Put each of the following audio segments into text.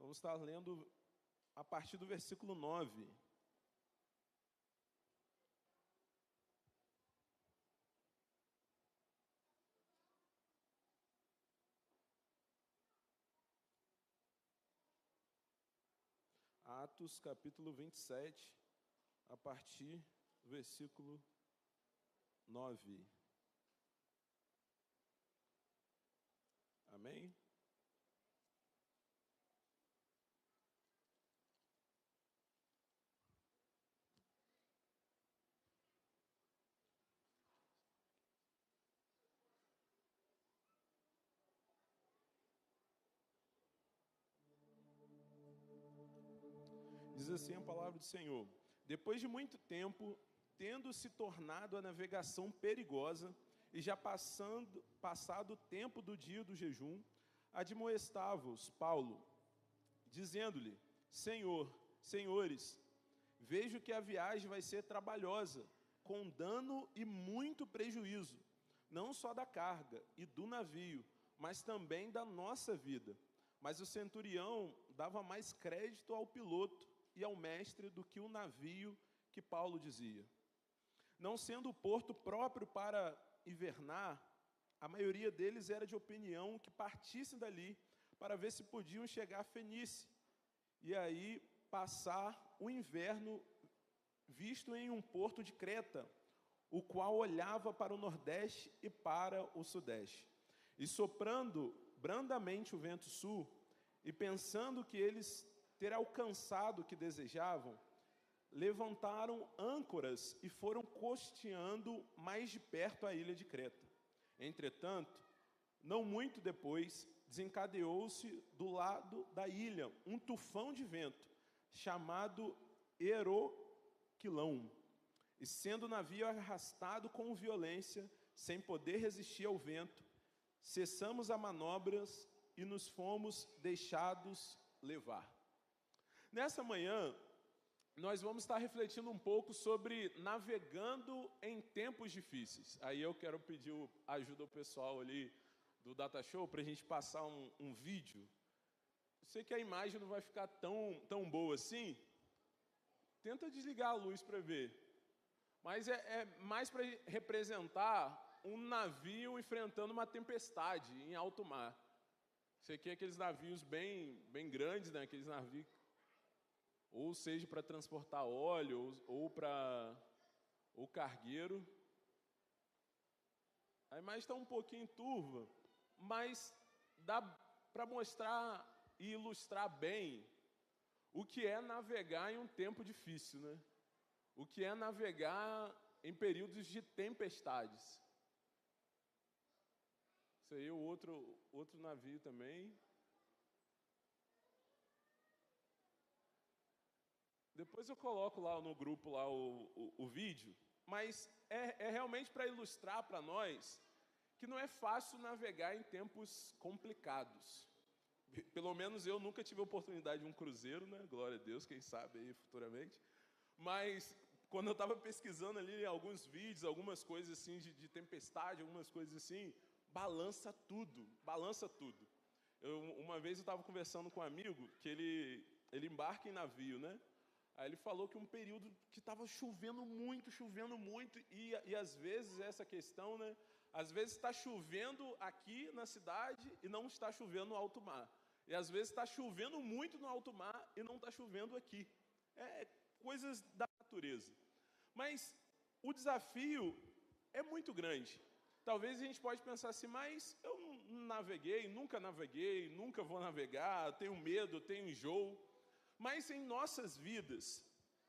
Vamos estar lendo a partir do versículo 9. Atos, capítulo 27, a partir do versículo 9. Amém? Diz assim a palavra do Senhor: depois de muito tempo, tendo se tornado a navegação perigosa, e já passado o tempo do dia do jejum, admoestava-os Paulo, dizendo-lhe: Senhores, vejo que a viagem vai ser trabalhosa, com dano e muito prejuízo, não só da carga e do navio, mas também da nossa vida. Mas o centurião dava mais crédito ao piloto e ao mestre do que o navio que Paulo dizia. Não sendo o porto próprio para invernar, a maioria deles era de opinião que partissem dali para ver se podiam chegar a Fenícia e aí passar o inverno visto em um porto de Creta, o qual olhava para o nordeste e para o sudeste. E soprando brandamente o vento sul, e pensando que eles ter alcançado o que desejavam, levantaram âncoras e foram costeando mais de perto a ilha de Creta. Entretanto, não muito depois, desencadeou-se do lado da ilha um tufão de vento, chamado Eroquilão, e sendo o navio arrastado com violência, sem poder resistir ao vento, cessamos as manobras e nos fomos deixados levar. Nessa manhã, nós vamos estar refletindo um pouco sobre navegando em tempos difíceis. Aí eu quero pedir ajuda ao pessoal ali do Data Show para a gente passar um vídeo. Eu sei que a imagem não vai ficar tão boa assim. Tenta desligar a luz para ver. Mas é mais para representar um navio enfrentando uma tempestade em alto mar. Isso aqui é aqueles navios bem grandes, né? Aqueles navios, ou seja, para transportar óleo, ou para o cargueiro. A imagem está um pouquinho turva, mas dá para mostrar e ilustrar bem o que é navegar em um tempo difícil, né? O que é navegar em períodos de tempestades. Isso aí é o outro navio também. Depois eu coloco lá no grupo lá o vídeo, mas é realmente para ilustrar para nós que não é fácil navegar em tempos complicados. Pelo menos eu nunca tive a oportunidade de um cruzeiro, né? Glória a Deus, quem sabe aí futuramente. Mas quando eu estava pesquisando ali alguns vídeos, algumas coisas assim de tempestade, algumas coisas assim, balança tudo. Uma vez eu estava conversando com um amigo que ele embarca em navio, né? Aí ele falou que um período que estava chovendo muito, e às vezes essa questão, né? Às vezes está chovendo aqui na cidade e não está chovendo no alto mar. E às vezes está chovendo muito no alto mar e não está chovendo aqui. É coisas da natureza. Mas o desafio é muito grande. Talvez a gente pode pensar assim, mas eu não naveguei, nunca vou navegar, tenho medo, tenho enjoo. Mas em nossas vidas,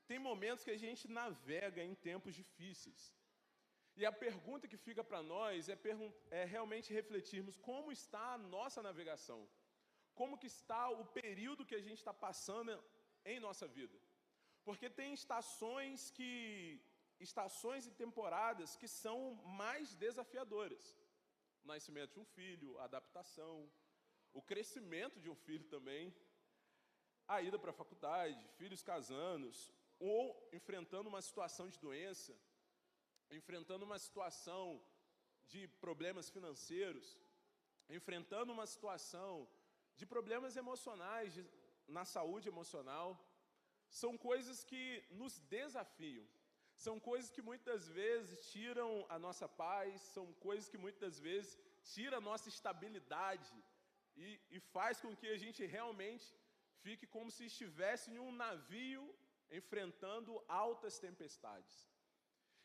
tem momentos que a gente navega em tempos difíceis. E a pergunta que fica para nós é realmente refletirmos como está a nossa navegação. Como que está o período que a gente está passando em nossa vida. Porque tem estações e temporadas que são mais desafiadoras. O nascimento de um filho, a adaptação, o crescimento de um filho também, a ida para a faculdade, filhos casando, ou enfrentando uma situação de doença, enfrentando uma situação de problemas financeiros, enfrentando uma situação de problemas emocionais, na saúde emocional, são coisas que nos desafiam. São coisas que muitas vezes tiram a nossa paz, são coisas que muitas vezes tiram a nossa estabilidade e faz com que a gente realmente fique como se estivesse em um navio enfrentando altas tempestades.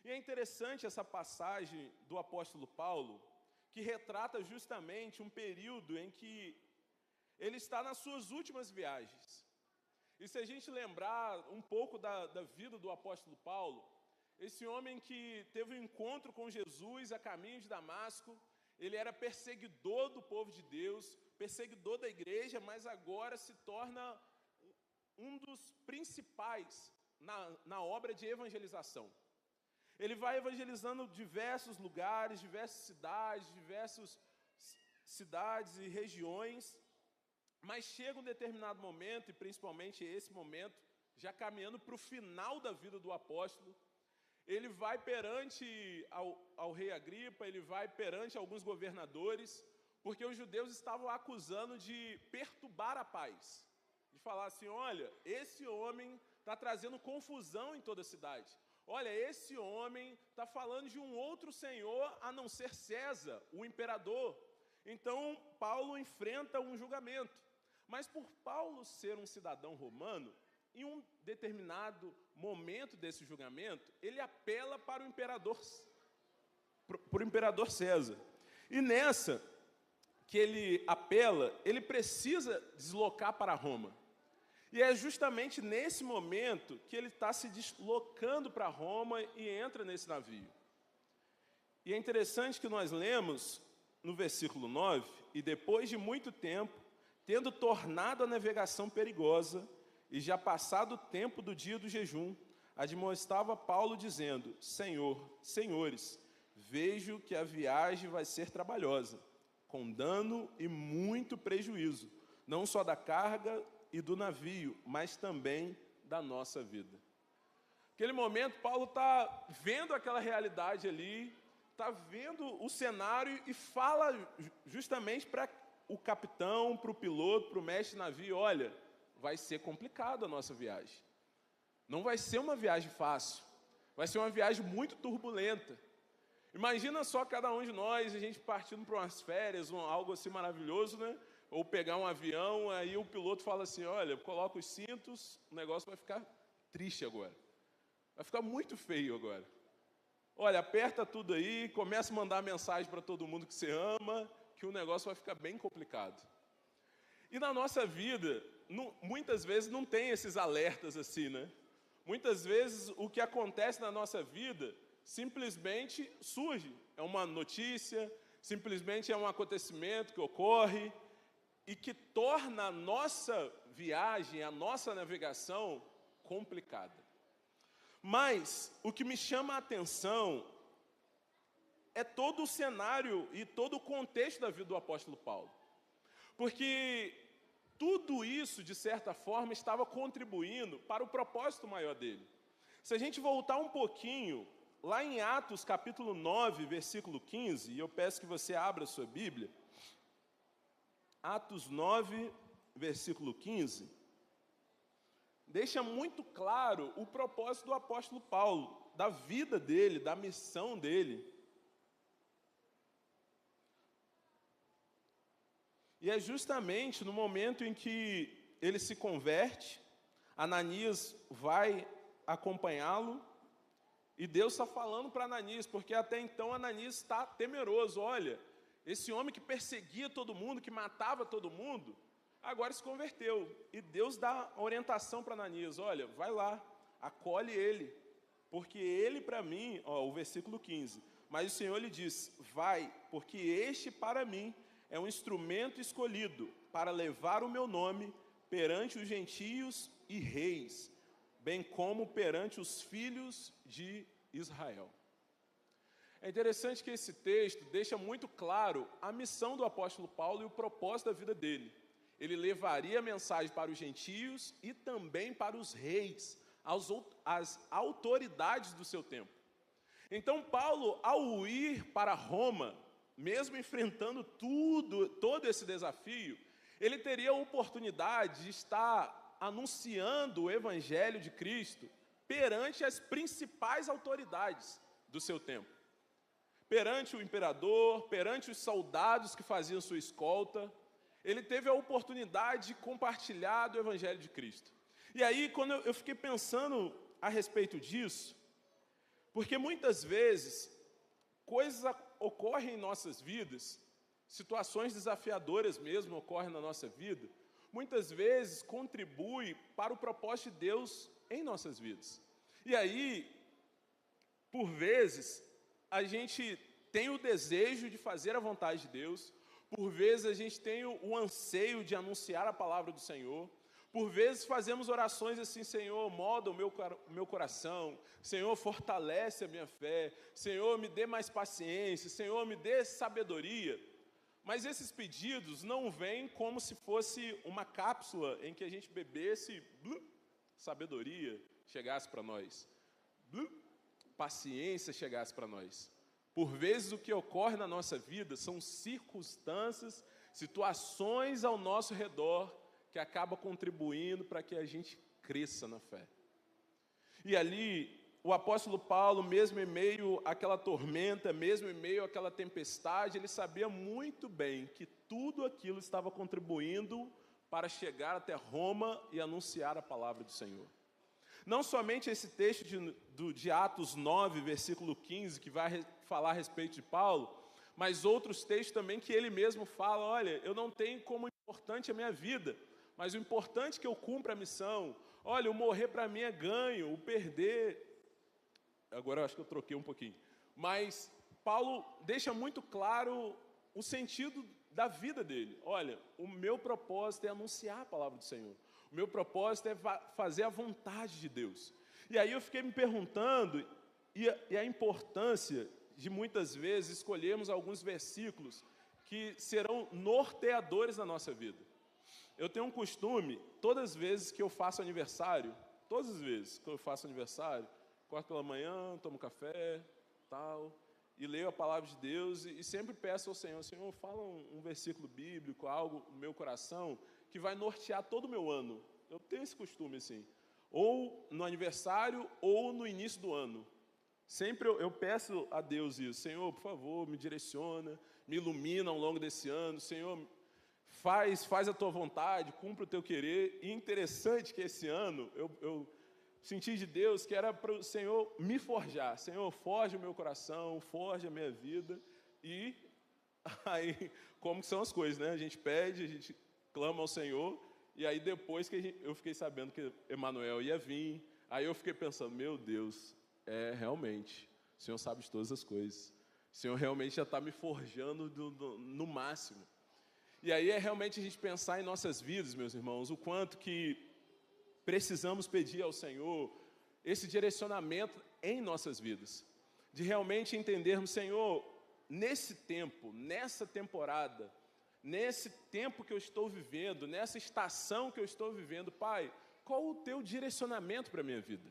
E é interessante essa passagem do apóstolo Paulo, que retrata justamente um período em que ele está nas suas últimas viagens. E se a gente lembrar um pouco da vida do apóstolo Paulo, esse homem que teve um encontro com Jesus a caminho de Damasco, ele era perseguidor do povo de Deus, perseguidor da igreja, mas agora se torna um dos principais na obra de evangelização. Ele vai evangelizando diversos lugares, diversas cidades e regiões, mas chega um determinado momento, e principalmente esse momento, já caminhando para o final da vida do apóstolo, ele vai perante ao rei Agripa, ele vai perante alguns governadores, porque os judeus estavam acusando de perturbar a paz, de falar assim, olha, esse homem está trazendo confusão em toda a cidade. Olha, esse homem está falando de um outro senhor a não ser César, o imperador. Então, Paulo enfrenta um julgamento. Mas por Paulo ser um cidadão romano, em um determinado momento desse julgamento, ele apela para o imperador César. E nessa que ele apela, ele precisa deslocar para Roma. E é justamente nesse momento que ele está se deslocando para Roma e entra nesse navio. E é interessante que nós lemos no versículo 9, e depois de muito tempo, tendo tornado a navegação perigosa, e já passado o tempo do dia do jejum, admoestava Paulo dizendo, senhores, vejo que a viagem vai ser trabalhosa, com dano e muito prejuízo, não só da carga e do navio, mas também da nossa vida. Naquele momento, Paulo está vendo aquela realidade ali, está vendo o cenário e fala justamente para o capitão, para o piloto, para o mestre de navio, olha, vai ser complicado a nossa viagem. Não vai ser uma viagem fácil, vai ser uma viagem muito turbulenta. Imagina só cada um de nós, a gente partindo para umas férias, algo assim maravilhoso, né? Ou pegar um avião, aí o piloto fala assim, olha, coloca os cintos, o negócio vai ficar triste agora. Vai ficar muito feio agora. Olha, aperta tudo aí, começa a mandar mensagem para todo mundo que você ama, que o negócio vai ficar bem complicado. E na nossa vida, muitas vezes não tem esses alertas assim, né? Muitas vezes o que acontece na nossa vida simplesmente surge. É uma notícia, simplesmente é um acontecimento que ocorre, e que torna a nossa viagem, a nossa navegação complicada. Mas o que me chama a atenção é todo o cenário e todo o contexto da vida do apóstolo Paulo. Porque tudo isso, de certa forma, estava contribuindo para o propósito maior dele. Se a gente voltar um pouquinho, lá em Atos capítulo 9, versículo 15, e eu peço que você abra a sua Bíblia, Atos 9, versículo 15, deixa muito claro o propósito do apóstolo Paulo, da vida dele, da missão dele. E é justamente no momento em que ele se converte, Ananias vai acompanhá-lo, e Deus está falando para Ananias, porque até então Ananias está temeroso, olha, esse homem que perseguia todo mundo, que matava todo mundo, agora se converteu. E Deus dá orientação para Ananias, olha, vai lá, acolhe ele, porque ele para mim, o versículo 15, mas o Senhor lhe diz, vai, porque este para mim é um instrumento escolhido para levar o meu nome perante os gentios e reis, bem como perante os filhos de Israel. É interessante que esse texto deixa muito claro a missão do apóstolo Paulo e o propósito da vida dele. Ele levaria a mensagem para os gentios e também para os reis, as autoridades do seu tempo. Então Paulo, ao ir para Roma, mesmo enfrentando todo esse desafio, ele teria a oportunidade de estar anunciando o Evangelho de Cristo perante as principais autoridades do seu tempo. Perante o imperador, perante os soldados que faziam sua escolta, ele teve a oportunidade de compartilhar do Evangelho de Cristo. E aí, quando eu fiquei pensando a respeito disso, porque muitas vezes coisas ocorrem em nossas vidas, situações desafiadoras mesmo ocorrem na nossa vida, muitas vezes contribui para o propósito de Deus em nossas vidas. E aí, por vezes, a gente tem o desejo de fazer a vontade de Deus, por vezes a gente tem o anseio de anunciar a palavra do Senhor, por vezes fazemos orações assim: Senhor, molda o meu coração, Senhor, fortalece a minha fé, Senhor, me dê mais paciência, Senhor, me dê sabedoria. Mas esses pedidos não vêm como se fosse uma cápsula em que a gente bebesse, sabedoria chegasse para nós, paciência chegasse para nós. Por vezes o que ocorre na nossa vida são circunstâncias, situações ao nosso redor que acabam contribuindo para que a gente cresça na fé. E ali, o apóstolo Paulo, mesmo em meio àquela tormenta, mesmo em meio àquela tempestade, ele sabia muito bem que tudo aquilo estava contribuindo para chegar até Roma e anunciar a palavra do Senhor. Não somente esse texto de Atos 9, versículo 15, que vai falar a respeito de Paulo, mas outros textos também que ele mesmo fala: olha, eu não tenho como importante a minha vida, mas o importante é que eu cumpra a missão. Olha, o morrer para mim é ganho, o perder... Agora eu acho que eu troquei um pouquinho. Mas Paulo deixa muito claro o sentido da vida dele. Olha, o meu propósito é anunciar a palavra do Senhor. O meu propósito é fazer a vontade de Deus. E aí eu fiquei me perguntando, e a importância de muitas vezes escolhermos alguns versículos que serão norteadores na nossa vida. Eu tenho um costume, todas as vezes que eu faço aniversário, acordo pela manhã, tomo café, tal, e leio a palavra de Deus e sempre peço ao Senhor: Senhor, fala um versículo bíblico, algo no meu coração que vai nortear todo o meu ano. Eu tenho esse costume assim, ou no aniversário ou no início do ano. Sempre eu peço a Deus isso: Senhor, por favor, me direciona, me ilumina ao longo desse ano, Senhor, faz a tua vontade, cumpre o teu querer. E interessante que esse ano eu senti de Deus que era para o Senhor me forjar. Senhor, forja o meu coração, forja a minha vida. E aí, como que são as coisas, né? A gente pede, a gente clama ao Senhor, e aí depois que eu fiquei sabendo que Emanuel ia vir, aí eu fiquei pensando: meu Deus, realmente, o Senhor sabe de todas as coisas. O Senhor realmente já está me forjando no máximo. E aí realmente a gente pensar em nossas vidas, meus irmãos, o quanto que precisamos pedir ao Senhor esse direcionamento em nossas vidas, de realmente entendermos: Senhor, nesse tempo, nessa temporada, nesse tempo que eu estou vivendo, nessa estação que eu estou vivendo, Pai, qual o teu direcionamento para a minha vida?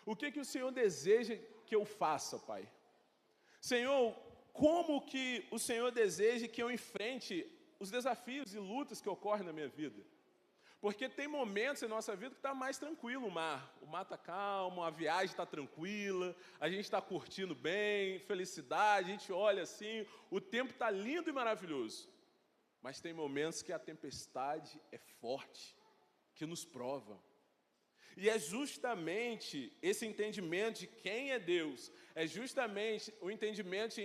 O que o Senhor deseja que eu faça, Pai? Senhor, como que o Senhor deseja que eu enfrente os desafios e lutas que ocorrem na minha vida? Porque tem momentos em nossa vida que está mais tranquilo o mar está calmo, a viagem está tranquila, a gente está curtindo bem, felicidade, a gente olha assim, o tempo está lindo e maravilhoso. Mas tem momentos que a tempestade é forte, que nos prova. E é justamente esse entendimento de quem é Deus, é justamente o entendimento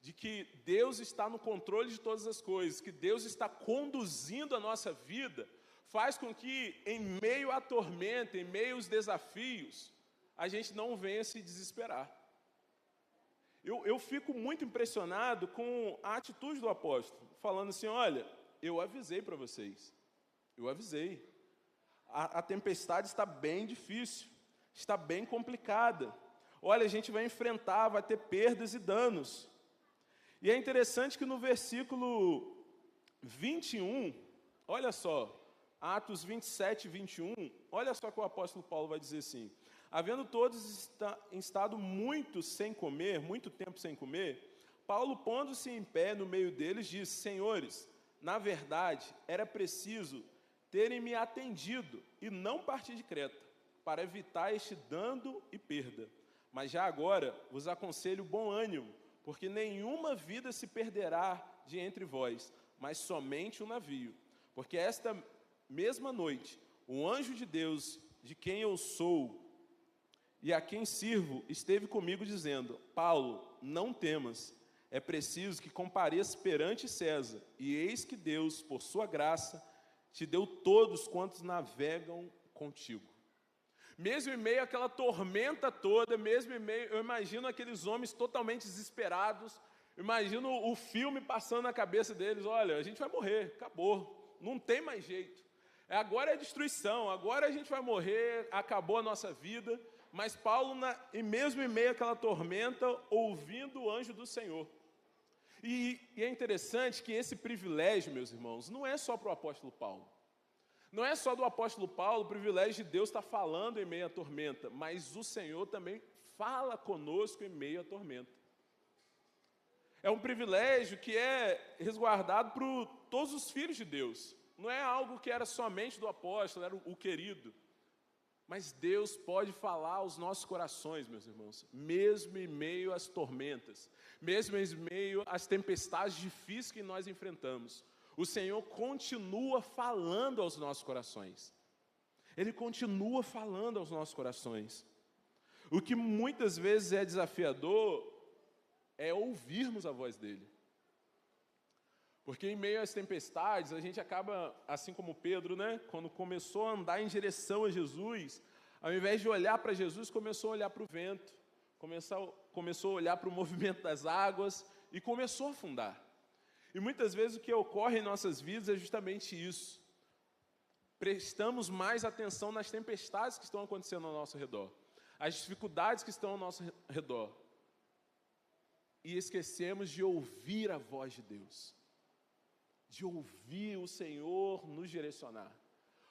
de que Deus está no controle de todas as coisas, que Deus está conduzindo a nossa vida, faz com que, em meio à tormenta, em meio aos desafios, a gente não venha se desesperar. Eu fico muito impressionado com a atitude do apóstolo, falando assim: olha, eu avisei para vocês, eu avisei. A tempestade está bem difícil, está bem complicada. Olha, a gente vai enfrentar, vai ter perdas e danos. E é interessante que no versículo 21, olha só, Atos 27, 21, olha só que o apóstolo Paulo vai dizer assim: havendo todos estado muito tempo sem comer, Paulo, pondo-se em pé no meio deles, disse: Senhores, Na verdade, era preciso terem me atendido e não partir de Creta, para evitar este dano e perda. Mas já agora vos aconselho bom ânimo, porque nenhuma vida se perderá de entre vós, mas somente o navio. Porque esta mesma noite, o anjo de Deus, de quem eu sou e a quem sirvo, esteve comigo dizendo: Paulo, não temas, é preciso que compareças perante César, e eis que Deus, por sua graça, te deu todos quantos navegam contigo. Mesmo em meio àquela tormenta toda, mesmo em meio, eu imagino aqueles homens totalmente desesperados, imagino o filme passando na cabeça deles: olha, a gente vai morrer, acabou, não tem mais jeito. Agora é destruição, agora a gente vai morrer, acabou a nossa vida. Mas Paulo, e mesmo em meio àquela tormenta, ouvindo o anjo do Senhor. E é interessante que esse privilégio, meus irmãos, não é só para o apóstolo Paulo. Não é só do apóstolo Paulo o privilégio de Deus estar falando em meio à tormenta, mas o Senhor também fala conosco em meio à tormenta. É um privilégio que é resguardado por todos os filhos de Deus. Não é algo que era somente do apóstolo, era o querido. Mas Deus pode falar aos nossos corações, meus irmãos, mesmo em meio às tormentas, mesmo em meio às tempestades difíceis que nós enfrentamos. O Senhor continua falando aos nossos corações. Ele continua falando aos nossos corações. O que muitas vezes é desafiador é ouvirmos a voz dele. Porque em meio às tempestades, a gente acaba, assim como Pedro, quando começou a andar em direção a Jesus, ao invés de olhar para Jesus, começou a olhar para o vento, começou a olhar para o movimento das águas e começou a afundar. E muitas vezes o que ocorre em nossas vidas é justamente isso. Prestamos mais atenção nas tempestades que estão acontecendo ao nosso redor, as dificuldades que estão ao nosso redor, e esquecemos de ouvir a voz de Deus. De ouvir o Senhor nos direcionar.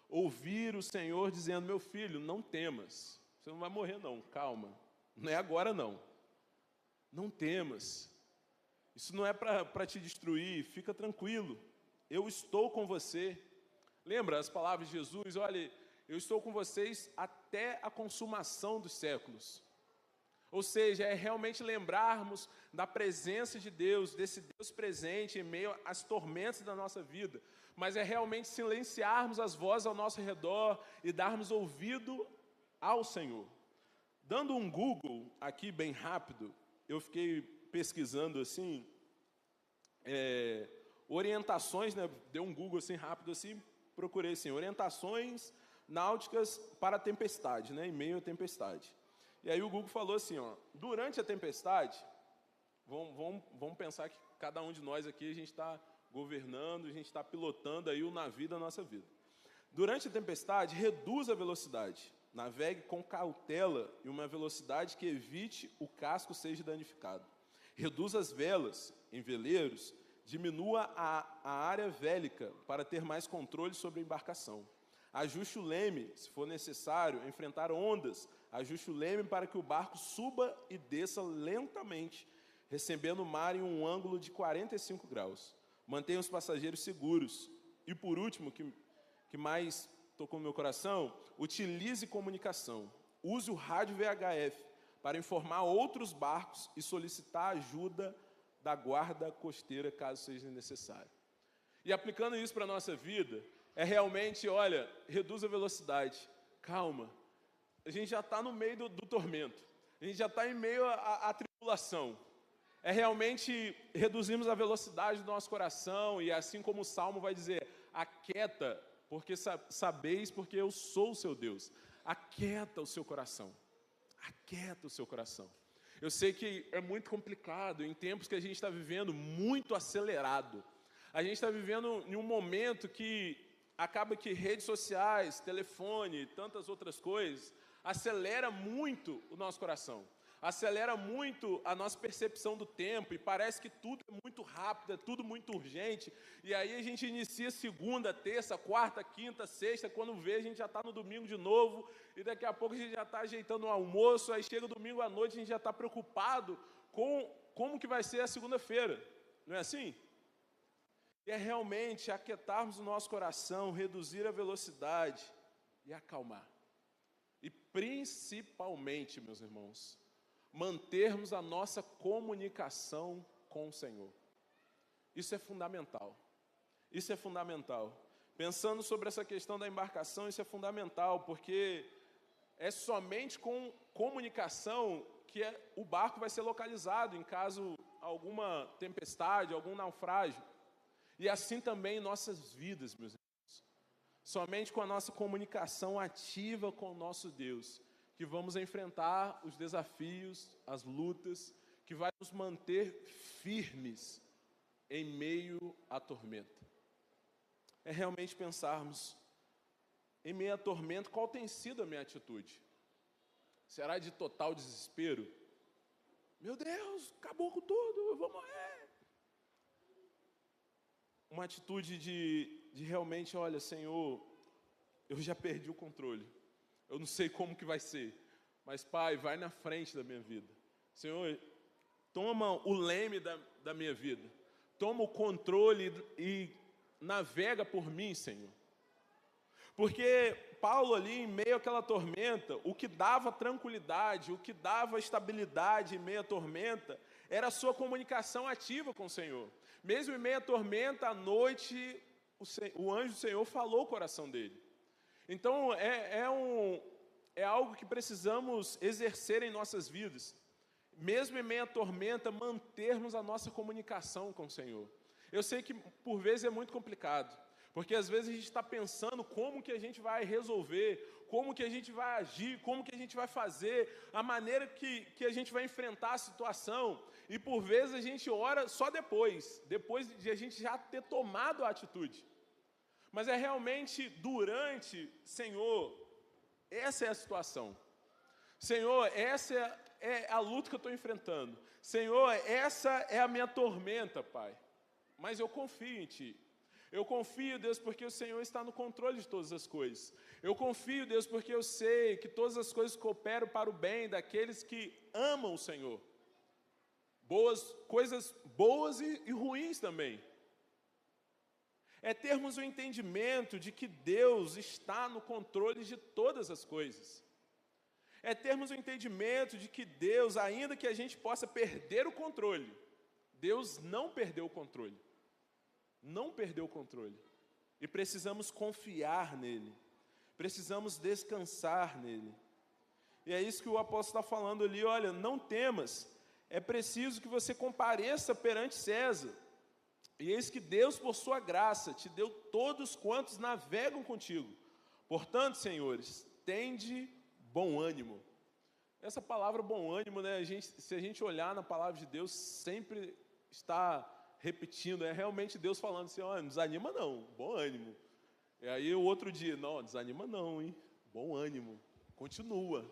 Ouvir o Senhor dizendo: meu filho, não temas, você não vai morrer não, calma, não é agora não. Não temas, isso não é para te destruir, fica tranquilo, eu estou com você. Lembra as palavras de Jesus? Olha, eu estou com vocês até a consumação dos séculos. Ou seja, é realmente lembrarmos da presença de Deus, desse Deus presente em meio às tormentas da nossa vida, mas é realmente silenciarmos as vozes ao nosso redor e darmos ouvido ao Senhor. Dando um Google aqui bem rápido, eu fiquei pesquisando assim, orientações, dei um Google assim rápido assim, procurei assim, orientações náuticas para a tempestade, em meio à tempestade. E aí o Google falou assim, durante a tempestade, vamos pensar que cada um de nós aqui, a gente está governando, a gente está pilotando aí o navio da nossa vida. Durante a tempestade, reduza a velocidade, navegue com cautela e uma velocidade que evite o casco seja danificado. Reduza as velas em veleiros, diminua a área vélica para ter mais controle sobre a embarcação. Ajuste o leme, se for necessário, enfrentar ondas. Ajuste o leme para que o barco suba e desça lentamente, recebendo o mar em um ângulo de 45 graus. Mantenha os passageiros seguros. E por último, que mais tocou no meu coração, utilize comunicação. Use o rádio VHF para informar outros barcos e solicitar ajuda da guarda costeira, caso seja necessário. E aplicando isso para a nossa vida, é realmente, olha, reduz a velocidade, calma. A gente já está no meio do tormento, a gente já está em meio à tribulação. É realmente reduzirmos a velocidade do nosso coração, e assim como o Salmo vai dizer, aquieta, porque sabeis, porque eu sou o seu Deus. Aquieta o seu coração, aquieta o seu coração. Eu sei que é muito complicado, em tempos que a gente está vivendo muito acelerado. A gente está vivendo em um momento que acaba que redes sociais, telefone, tantas outras coisas, acelera muito o nosso coração, acelera muito a nossa percepção do tempo, e parece que tudo é muito rápido, é tudo muito urgente, e aí a gente inicia segunda, terça, quarta, quinta, sexta, quando vê a gente já está no domingo de novo, e daqui a pouco a gente já está ajeitando o almoço, aí chega o domingo à noite, a gente já está preocupado com como que vai ser a segunda-feira, não é assim? E é realmente aquietarmos o nosso coração, reduzir a velocidade e acalmar. E principalmente, meus irmãos, mantermos a nossa comunicação com o Senhor. Isso é fundamental. Isso é fundamental. Pensando sobre essa questão da embarcação, isso é fundamental, porque é somente com comunicação que o barco vai ser localizado em caso alguma tempestade, algum naufrágio. E assim também em nossas vidas, meus irmãos. Somente com a nossa comunicação ativa com o nosso Deus, que vamos enfrentar os desafios, as lutas, que vai nos manter firmes em meio à tormenta. É realmente pensarmos, em meio à tormenta, qual tem sido a minha atitude? Será de total desespero? Meu Deus, acabou com tudo, eu vou morrer. Uma atitude de realmente, olha, Senhor, eu já perdi o controle. Eu não sei como que vai ser, mas Pai, vai na frente da minha vida. Senhor, toma o leme da minha vida. Toma o controle e navega por mim, Senhor. Porque Paulo ali, em meio àquela tormenta, o que dava tranquilidade, o que dava estabilidade em meio à tormenta, era a sua comunicação ativa com o Senhor. Mesmo em meio à tormenta, à noite, o anjo do Senhor falou o coração dele. Então, é algo que precisamos exercer em nossas vidas. Mesmo em meio à tormenta, mantermos a nossa comunicação com o Senhor. Eu sei que, por vezes, é muito complicado. Porque às vezes a gente está pensando como que a gente vai resolver, como que a gente vai agir, como que a gente vai fazer, a maneira que a gente vai enfrentar a situação. E por vezes a gente ora só depois de a gente já ter tomado a atitude. Mas é realmente durante, Senhor, essa é a situação. Senhor, essa é a luta que eu estou enfrentando. Senhor, essa é a minha tormenta, Pai. Mas eu confio em Ti. Eu confio, Deus, porque o Senhor está no controle de todas as coisas. Eu confio, Deus, porque eu sei que todas as coisas cooperam para o bem daqueles que amam o Senhor. Coisas boas e ruins também. É termos o entendimento de que Deus está no controle de todas as coisas. É termos o entendimento de que Deus, ainda que a gente possa perder o controle, Deus não perdeu o controle. Não perdeu o controle. E precisamos confiar nele. Precisamos descansar nele. E é isso que o apóstolo está falando ali, olha, não temas, é preciso que você compareça perante César. E eis que Deus, por sua graça, te deu todos quantos navegam contigo. Portanto, senhores, tende bom ânimo. Essa palavra bom ânimo, né, se a gente olhar na palavra de Deus, sempre está repetindo, é realmente Deus falando assim, ó, não desanima não, bom ânimo. E aí o outro dia, não, desanima não, hein, bom ânimo, continua.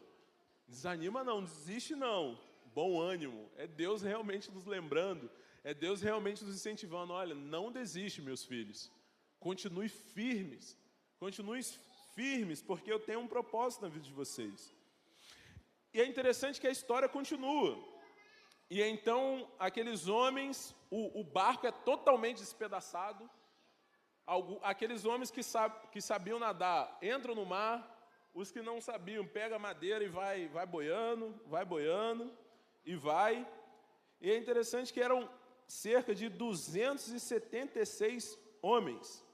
Desanima não, desiste não, bom ânimo. É Deus realmente nos lembrando, é Deus realmente nos incentivando, olha, não desiste, meus filhos. Continue firmes, porque eu tenho um propósito na vida de vocês. E é interessante que a história continua. E então, aqueles homens, o barco é totalmente despedaçado. Aqueles homens que sabiam nadar, entram no mar. Os que não sabiam, pega a madeira e vai boiando, e vai. E é interessante que eram cerca de 276 homens.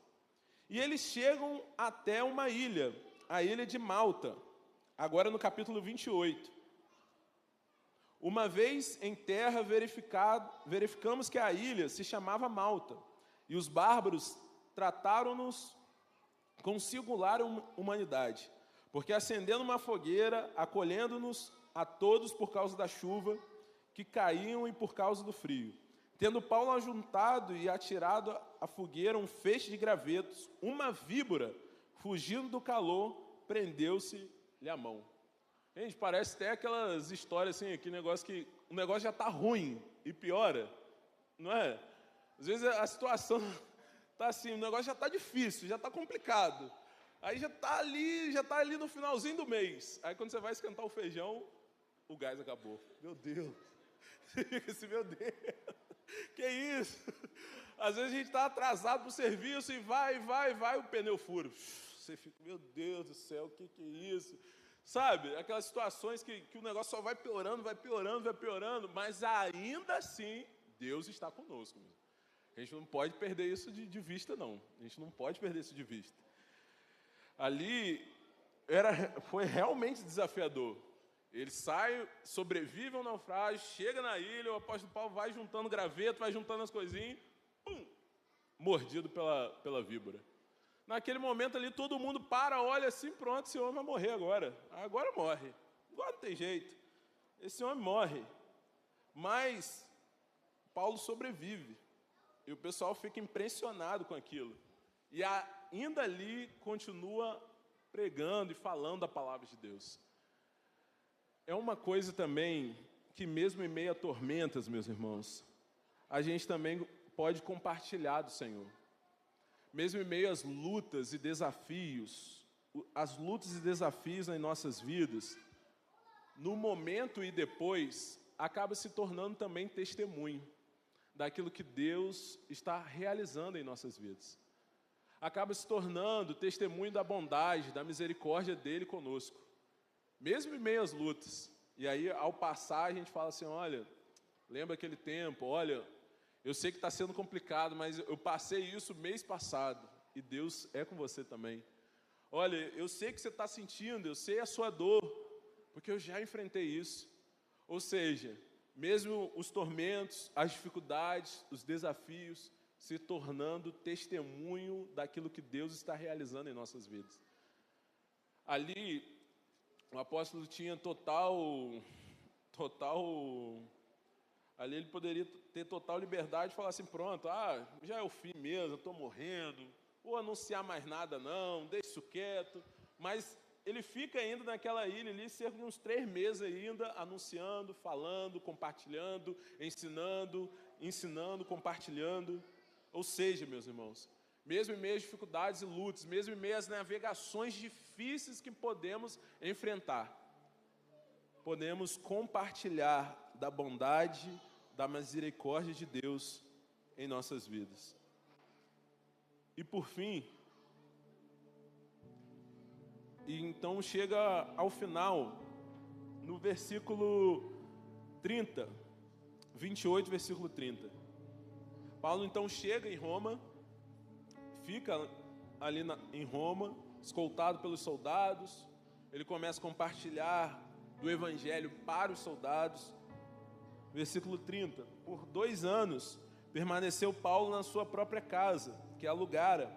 E eles chegam até uma ilha, a ilha de Malta, agora no capítulo 28. Uma vez em terra, verificamos que a ilha se chamava Malta, e os bárbaros trataram-nos com singular humanidade, porque acendendo uma fogueira, acolhendo-nos a todos por causa da chuva que caíam e por causa do frio. Tendo Paulo ajuntado e atirado à fogueira um feixe de gravetos, uma víbora, fugindo do calor, prendeu-se-lhe a mão. Gente, parece até aquelas histórias assim, que o negócio já está ruim e piora, não é? Às vezes a situação está assim, o negócio já está difícil, já está complicado. Aí já está ali no finalzinho do mês. Aí quando você vai esquentar o feijão, o gás acabou. Meu Deus. Meu Deus. Que isso? Às vezes a gente está atrasado para o serviço e vai, o pneu fura. Você fica, meu Deus do céu, o que é isso? Sabe, aquelas situações que o negócio só vai piorando, mas ainda assim, Deus está conosco. A gente não pode perder isso de vista, não. A gente não pode perder isso de vista. Ali, foi realmente desafiador. Ele sai, sobrevive ao naufrágio, chega na ilha, o apóstolo Paulo vai juntando graveto, vai juntando as coisinhas, pum, mordido pela víbora. Naquele momento ali, todo mundo para, olha assim, pronto, esse homem vai morrer agora. Agora morre. Agora não tem jeito. Esse homem morre. Mas Paulo sobrevive. E o pessoal fica impressionado com aquilo. E ainda ali continua pregando e falando a palavra de Deus. É uma coisa também que mesmo em meio a tormentas, meus irmãos, a gente também pode compartilhar do Senhor. Mesmo em meio às lutas e desafios, as lutas e desafios em nossas vidas, no momento e depois, acaba se tornando também testemunho daquilo que Deus está realizando em nossas vidas. Acaba se tornando testemunho da bondade, da misericórdia dele conosco, mesmo em meio às lutas. E aí, ao passar, a gente fala assim, olha, lembra aquele tempo, olha, eu sei que está sendo complicado, mas eu passei isso mês passado, e Deus é com você também. Olha, eu sei que você está sentindo, eu sei a sua dor, porque eu já enfrentei isso. Ou seja, mesmo os tormentos, as dificuldades, os desafios, se tornando testemunho daquilo que Deus está realizando em nossas vidas. Ali, o apóstolo tinha ali ele poderia ter total liberdade de falar assim, pronto, já é o fim mesmo, eu estou morrendo, vou anunciar mais nada não, deixa isso quieto. Mas ele fica ainda naquela ilha ali, cerca de uns 3 meses ainda, anunciando, falando, compartilhando, ensinando, compartilhando. Ou seja, meus irmãos, mesmo em meio às dificuldades e lutas, mesmo em meio às navegações difíceis que podemos enfrentar, podemos compartilhar da bondade, da misericórdia de Deus em nossas vidas. E por fim, e então chega ao final, no versículo 30, 28, versículo 30. Paulo então chega em Roma, fica ali em Roma, escoltado pelos soldados, ele começa a compartilhar do evangelho para os soldados. Versículo 30, por 2 anos permaneceu Paulo na sua própria casa, que alugara,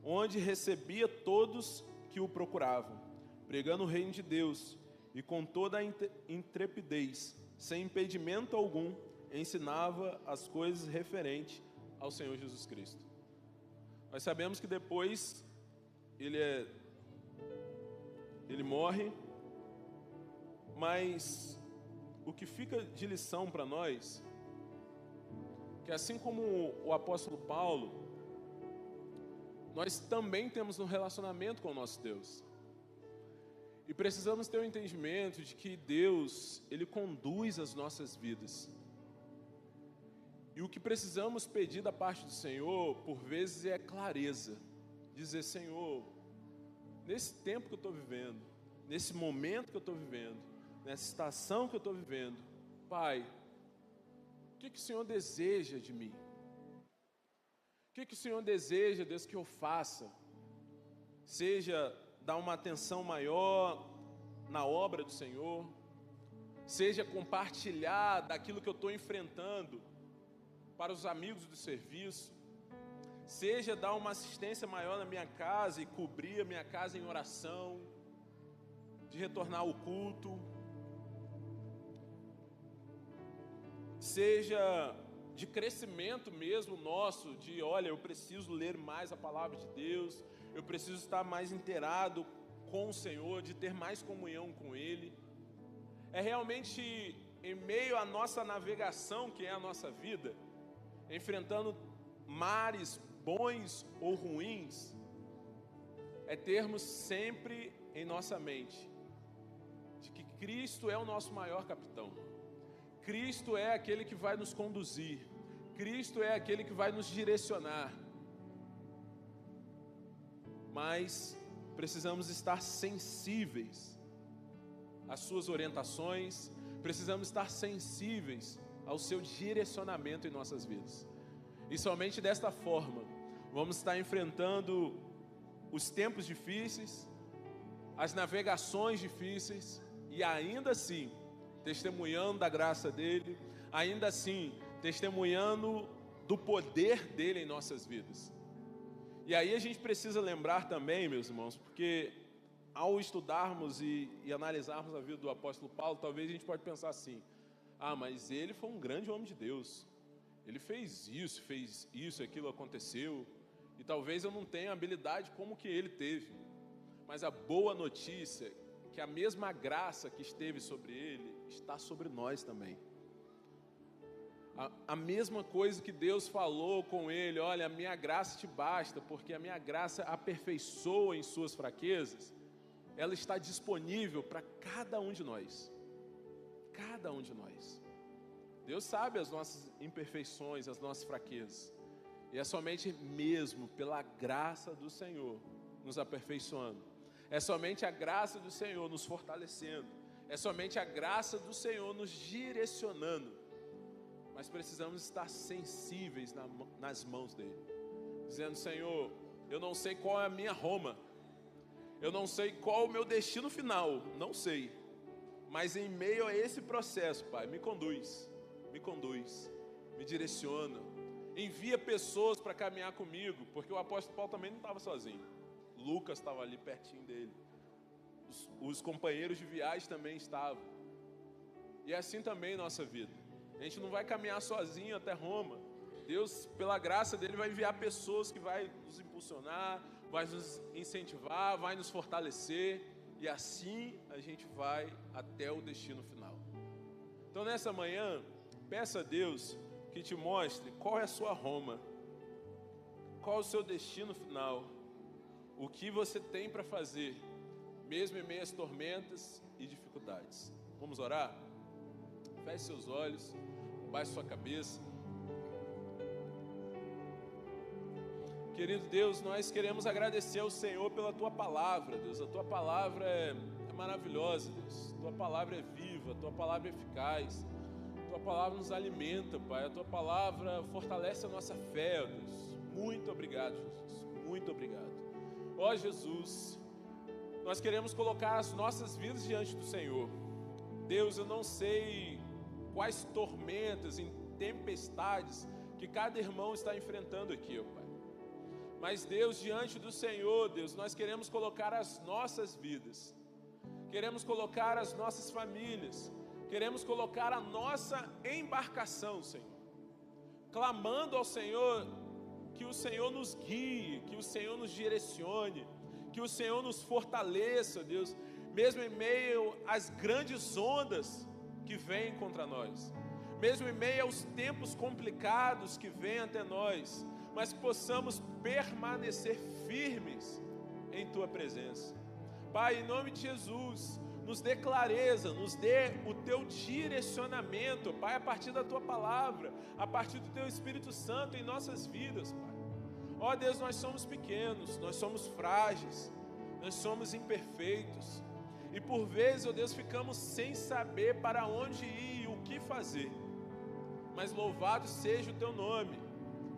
onde recebia todos que o procuravam, pregando o reino de Deus, e com toda a intrepidez, sem impedimento algum, ensinava as coisas referentes ao Senhor Jesus Cristo. Nós sabemos que depois ele morre, mas o que fica de lição para nós, que assim como o apóstolo Paulo, nós também temos um relacionamento com o nosso Deus. E precisamos ter o entendimento de que Deus, Ele conduz as nossas vidas. E o que precisamos pedir da parte do Senhor, por vezes, é clareza. Dizer, Senhor, nesse tempo que eu estou vivendo, nesse momento que eu estou vivendo, nessa estação que eu estou vivendo, Pai, o que o Senhor deseja de mim? O que o Senhor deseja, Deus, que eu faça? Seja dar uma atenção maior na obra do Senhor, seja compartilhar daquilo que eu estou enfrentando para os amigos do serviço, seja dar uma assistência maior na minha casa e cobrir a minha casa em oração, de retornar ao culto, seja de crescimento mesmo nosso, de olha, eu preciso ler mais a palavra de Deus, eu preciso estar mais inteirado com o Senhor, de ter mais comunhão com Ele. É realmente em meio à nossa navegação, que é a nossa vida, enfrentando mares bons ou ruins, é termos sempre em nossa mente de que Cristo é o nosso maior capitão. Cristo é aquele que vai nos conduzir. Cristo é aquele que vai nos direcionar, mas precisamos estar sensíveis às suas orientações, precisamos estar sensíveis ao seu direcionamento em nossas vidas. E somente desta forma vamos estar enfrentando os tempos difíceis, as navegações difíceis, e ainda assim testemunhando da graça dele, ainda assim testemunhando do poder dele em nossas vidas. E aí a gente precisa lembrar também, meus irmãos, porque ao estudarmos e analisarmos a vida do apóstolo Paulo, talvez a gente pode pensar assim: ah, mas ele foi um grande homem de Deus, ele fez isso, aquilo aconteceu, e talvez eu não tenha habilidade como que ele teve. Mas a boa notícia é que a mesma graça que esteve sobre ele está sobre nós também. A mesma coisa que Deus falou com ele: olha, a minha graça te basta, porque a minha graça aperfeiçoa em suas fraquezas, ela está disponível para cada um de nós. Cada um de nós. Deus sabe as nossas imperfeições, as nossas fraquezas, e é somente mesmo pela graça do Senhor nos aperfeiçoando, é somente a graça do Senhor nos fortalecendo, é somente a graça do Senhor nos direcionando. Mas precisamos estar sensíveis nas mãos dele, dizendo: Senhor, eu não sei qual é a minha Roma, eu não sei qual é o meu destino final, não sei, mas em meio a esse processo, Pai, me conduz, me direciona, envia pessoas para caminhar comigo, porque o apóstolo Paulo também não estava sozinho, Lucas estava ali pertinho dele, os companheiros de viagem também estavam, e é assim também em nossa vida. A gente não vai caminhar sozinho até Roma. Deus, pela graça dele, vai enviar pessoas que vai nos impulsionar, vai nos incentivar, vai nos fortalecer, e assim a gente vai até o destino final. Então nessa manhã, peça a Deus que te mostre qual é a sua Roma, qual é o seu destino final, o que você tem para fazer, mesmo em meio às tormentas e dificuldades. Vamos orar? Feche seus olhos, baixe sua cabeça. Querido Deus, nós queremos agradecer ao Senhor pela Tua palavra, Deus. A Tua palavra é maravilhosa, Deus. A Tua palavra é viva, a Tua palavra é eficaz. A Tua palavra nos alimenta, Pai. A Tua palavra fortalece a nossa fé, ó Deus. Muito obrigado, Jesus. Muito obrigado. Ó Jesus, nós queremos colocar as nossas vidas diante do Senhor. Deus, eu não sei quais tormentas e tempestades que cada irmão está enfrentando aqui, ó Pai. Mas Deus, diante do Senhor, Deus, nós queremos colocar as nossas vidas, queremos colocar as nossas famílias, queremos colocar a nossa embarcação, Senhor, clamando ao Senhor que o Senhor nos guie, que o Senhor nos direcione, que o Senhor nos fortaleça, Deus, mesmo em meio às grandes ondas que vêm contra nós, mesmo em meio aos tempos complicados que vêm até nós, mas que possamos permanecer firmes em Tua presença. Pai, em nome de Jesus, nos dê clareza, nos dê o Teu direcionamento, Pai, a partir da Tua palavra, a partir do Teu Espírito Santo em nossas vidas, Pai. Ó Deus, nós somos pequenos, nós somos frágeis, nós somos imperfeitos, e por vezes, ó Deus, ficamos sem saber para onde ir e o que fazer. Mas louvado seja o Teu nome,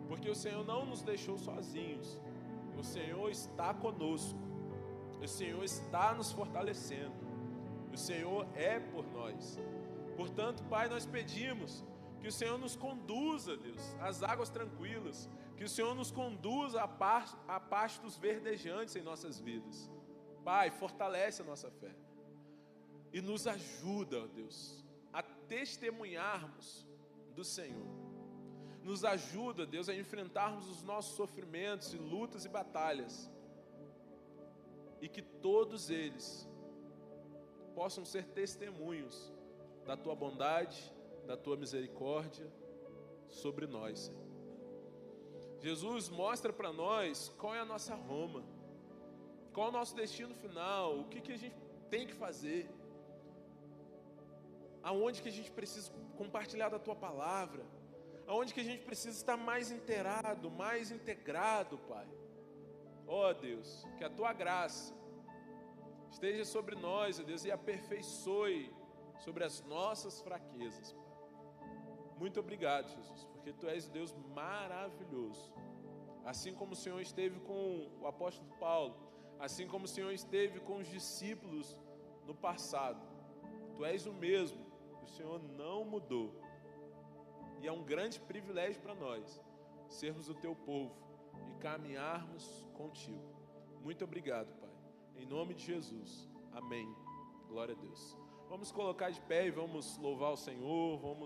porque o Senhor não nos deixou sozinhos. O Senhor está conosco, o Senhor está nos fortalecendo, o Senhor é por nós. Portanto, Pai, nós pedimos que o Senhor nos conduza, Deus, às águas tranquilas, que o Senhor nos conduza a pastos verdejantes em nossas vidas. Pai, fortalece a nossa fé e nos ajuda, ó Deus, a testemunharmos do Senhor. Nos ajuda, Deus, a enfrentarmos os nossos sofrimentos e lutas e batalhas, e que todos eles possam ser testemunhos da Tua bondade, da Tua misericórdia sobre nós, Senhor. Jesus, mostra para nós qual é a nossa Roma, qual é o nosso destino final, o que a gente tem que fazer, aonde que a gente precisa compartilhar da Tua palavra, aonde que a gente precisa estar mais inteirado, mais integrado, Pai. Ó Deus, que a Tua graça esteja sobre nós, ó Deus, e aperfeiçoe sobre as nossas fraquezas, Pai. Muito obrigado, Jesus, porque Tu és Deus maravilhoso. Assim como o Senhor esteve com o apóstolo Paulo, assim como o Senhor esteve com os discípulos no passado, Tu és o mesmo, o Senhor não mudou. E é um grande privilégio para nós sermos o Teu povo e caminharmos contigo. Muito obrigado, Pai. Em nome de Jesus. Amém. Glória a Deus. Vamos colocar de pé e vamos louvar o Senhor, vamos